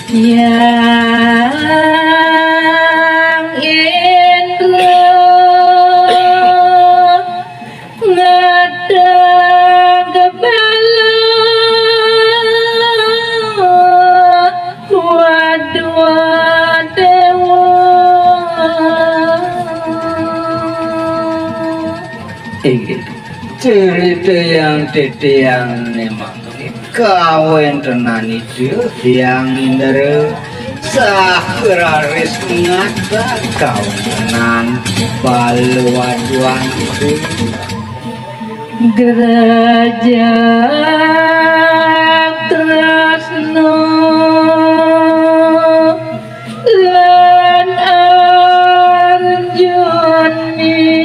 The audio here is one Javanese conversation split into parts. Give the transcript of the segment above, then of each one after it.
yang indra ngadang kebala wadwa dewa cerita yang titiang memang kawen tenan itu yang indera sakraris ngata kawen tenan baluan itu geraja tresno lan arjuni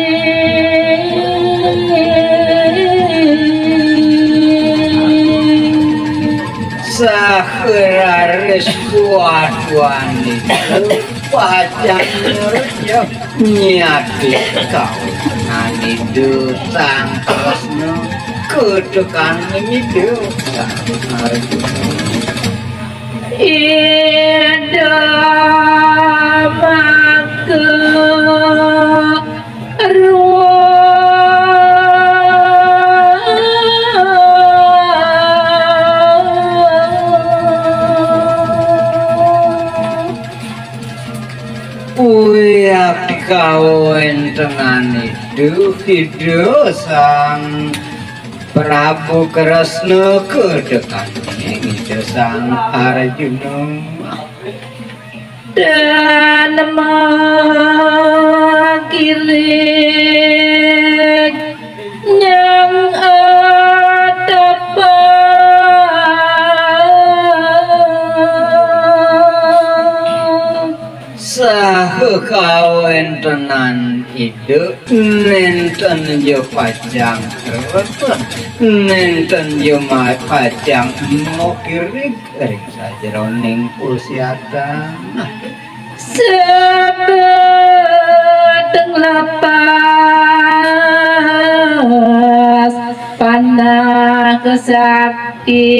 sakraris kuat-kuat itu pajak nurutnya nyati kawen tenan itu sangkosno kudukan itu ida maka Uyak dikawin dengan itu hidup sang Prabu Kresna kedekan itu sang Arjuna dan makirik yang kawin tenan itu nenten jo pajang nenten jo pajang mau kirik sajeroning pusiatan sebeteng lapas panah kesakti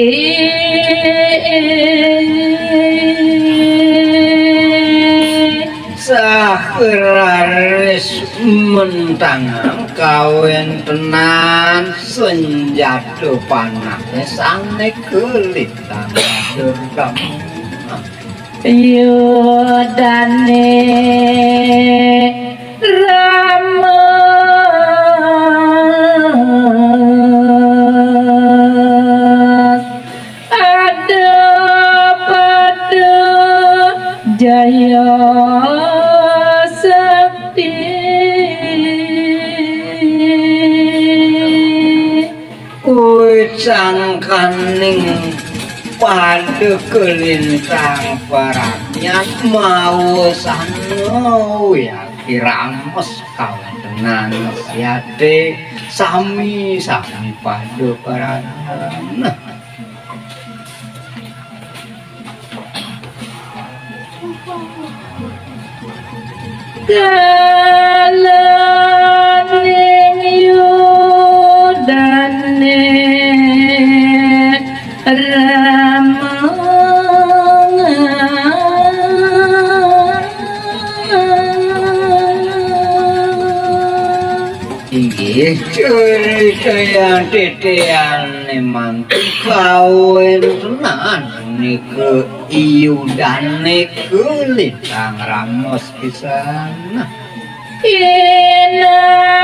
sakraris mentang kawin tenan senjata panahnya sange kelitang durgam yodane rama ada pada jaya sangkaning pada kelintang peraknya mau sano ya kiramus kawan tenan siate sami pada peraknya kalaning yudane inggih cerita yang titian memang kawin tenan niku iudane kulintang ramos pisan inagoda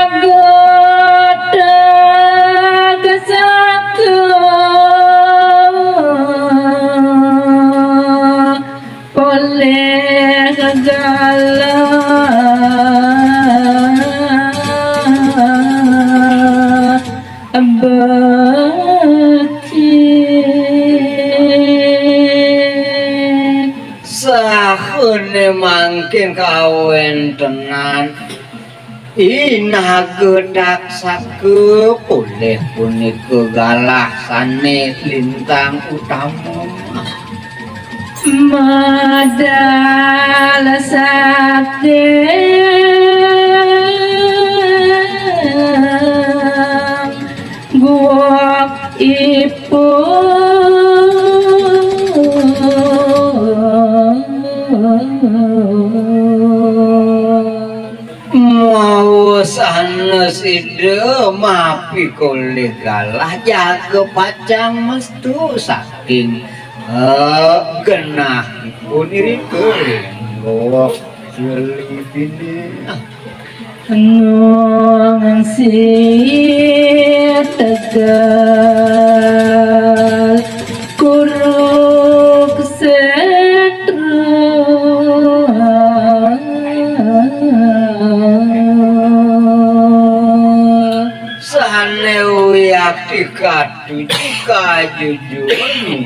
kesatu oleh segala sahune mangkin kawin tenan inagedak saku oleh punika galah sane lintang utama madal sakit guak ipun mau sanes ide mapi koleh galah jaga pacang mestu saking genah pun iri kering bawa seling bini nong si tegal kuruk sane uyak dikadu jika jujur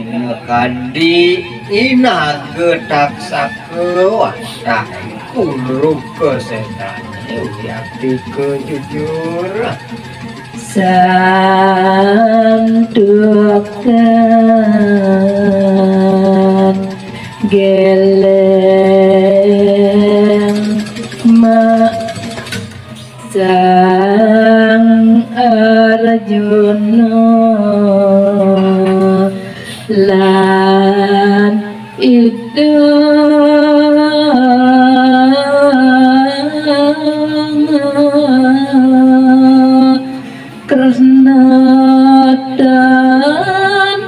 nekadi ina getak sakewasah kuruk kesetan uyak dikejujur sandukan geleng mak sang Arjuna lan Krishna dan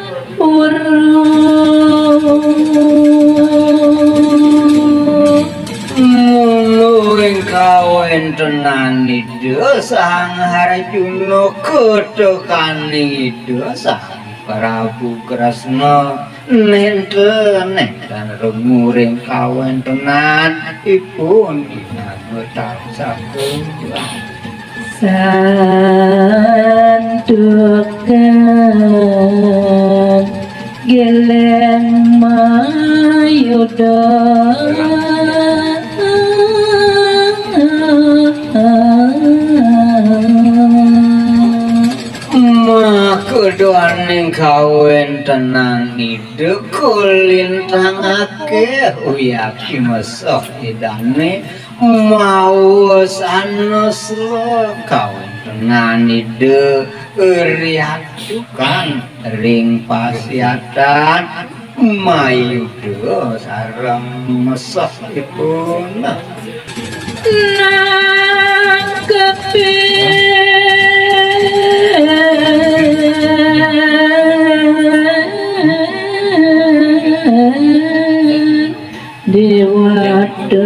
Muluing kawen tenan ide sang Harjuna ketekani ide sang Prabu Kresna nenten remuring kawen tenan ipun inagetak sakumbang sandukan geleng mayuda makedoaning kawen tenang ide kulintangake uyaki mesok idane mau sanes kawen tenang ide riatukan ring pasiatan mayuda sareng mesok ipun Dewata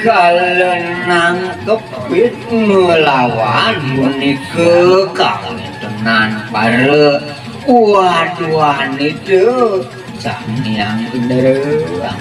kalen nangkepit melawan punika kawen tenan pare waduhan itu samiang genderang